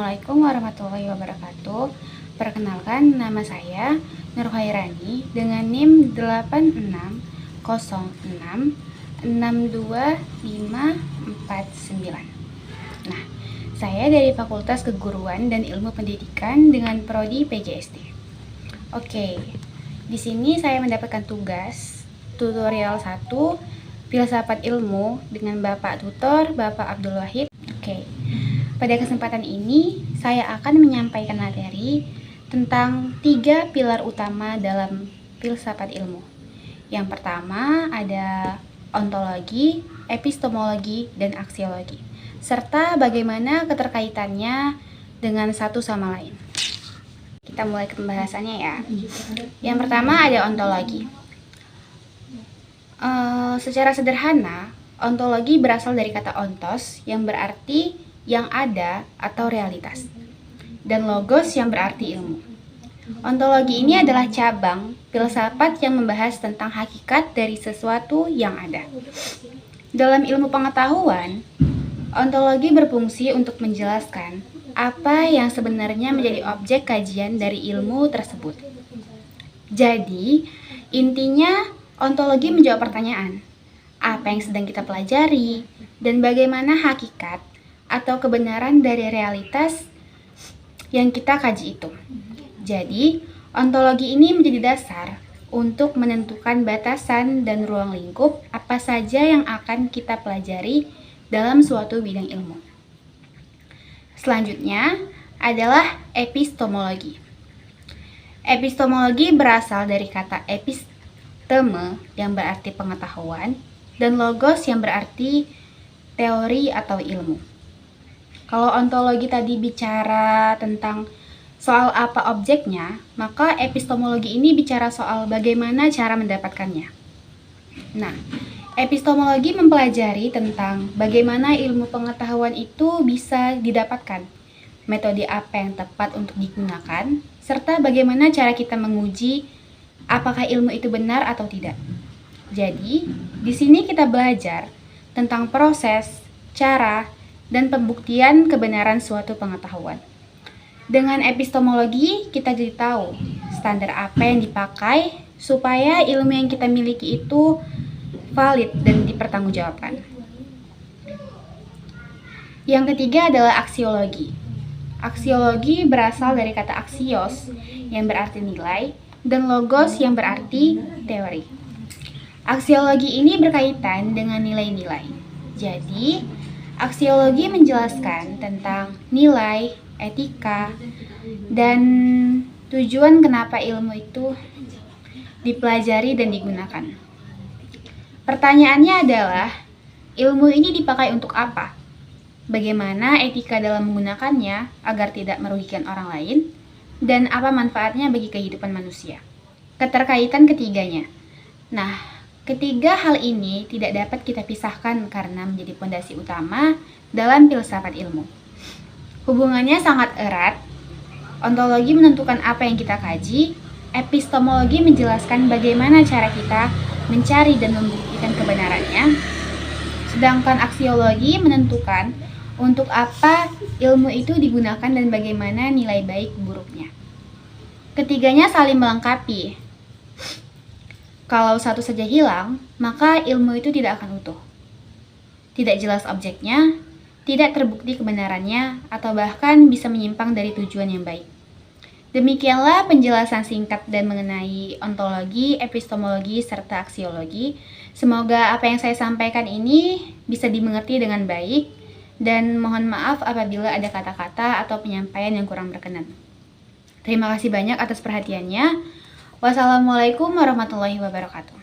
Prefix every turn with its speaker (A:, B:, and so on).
A: Assalamualaikum warahmatullahi wabarakatuh. Perkenalkan, nama saya Nur Khairani dengan NIM 86066259. Nah, saya dari Fakultas Keguruan dan Ilmu Pendidikan dengan prodi PJSD. Oke, di sini saya mendapatkan tugas tutorial 1 Filsafat Ilmu dengan Bapak Tutor Bapak Abdul Wahid. Oke. Pada kesempatan ini, saya akan menyampaikan materi tentang 3 pilar utama dalam filsafat ilmu. Yang pertama ada ontologi, epistemologi, dan aksiologi, serta bagaimana keterkaitannya dengan satu sama lain. Kita mulai ke pembahasannya ya. Yang pertama ada ontologi. Secara sederhana, ontologi berasal dari kata ontos yang berarti yang ada atau realitas, dan logos yang berarti ilmu. Ontologi ini adalah cabang filsafat yang membahas tentang hakikat dari sesuatu yang ada. Dalam ilmu pengetahuan, ontologi berfungsi untuk menjelaskan apa yang sebenarnya menjadi objek kajian dari ilmu tersebut. Jadi, intinya ontologi menjawab pertanyaan, apa yang sedang kita pelajari, dan bagaimana hakikat atau kebenaran dari realitas yang kita kaji itu. Jadi, ontologi ini menjadi dasar untuk menentukan batasan dan ruang lingkup apa saja yang akan kita pelajari dalam suatu bidang ilmu. Selanjutnya adalah epistemologi. Epistemologi berasal dari kata episteme yang berarti pengetahuan dan logos yang berarti teori atau ilmu. Kalau ontologi tadi bicara tentang soal apa objeknya, maka epistemologi ini bicara soal bagaimana cara mendapatkannya. Nah, epistemologi mempelajari tentang bagaimana ilmu pengetahuan itu bisa didapatkan, metode apa yang tepat untuk digunakan, serta bagaimana cara kita menguji apakah ilmu itu benar atau tidak. Jadi, di sini kita belajar tentang proses, cara, dan pembuktian kebenaran suatu pengetahuan. Dengan epistemologi, kita jadi tahu standar apa yang dipakai supaya ilmu yang kita miliki itu valid dan dipertanggungjawabkan. Yang ketiga adalah aksiologi. Aksiologi berasal dari kata aksios yang berarti nilai dan logos yang berarti teori. Aksiologi ini berkaitan dengan nilai-nilai. Jadi, aksiologi menjelaskan tentang nilai, etika, dan tujuan kenapa ilmu itu dipelajari dan digunakan. Pertanyaannya adalah, ilmu ini dipakai untuk apa? Bagaimana etika dalam menggunakannya agar tidak merugikan orang lain? Dan apa manfaatnya bagi kehidupan manusia? Keterkaitan ketiganya. Nah, ketiga hal ini tidak dapat kita pisahkan karena menjadi fondasi utama dalam filsafat ilmu. Hubungannya sangat erat. Ontologi menentukan apa yang kita kaji, epistemologi menjelaskan bagaimana cara kita mencari dan membuktikan kebenarannya, sedangkan aksiologi menentukan untuk apa ilmu itu digunakan dan bagaimana nilai baik buruknya. Ketiganya saling melengkapi. Kalau satu saja hilang, maka ilmu itu tidak akan utuh. Tidak jelas objeknya, tidak terbukti kebenarannya, atau bahkan bisa menyimpang dari tujuan yang baik. Demikianlah penjelasan singkat dan mengenai ontologi, epistemologi, serta aksiologi. Semoga apa yang saya sampaikan ini bisa dimengerti dengan baik, dan mohon maaf apabila ada kata-kata atau penyampaian yang kurang berkenan. Terima kasih banyak atas perhatiannya. Wassalamualaikum warahmatullahi wabarakatuh.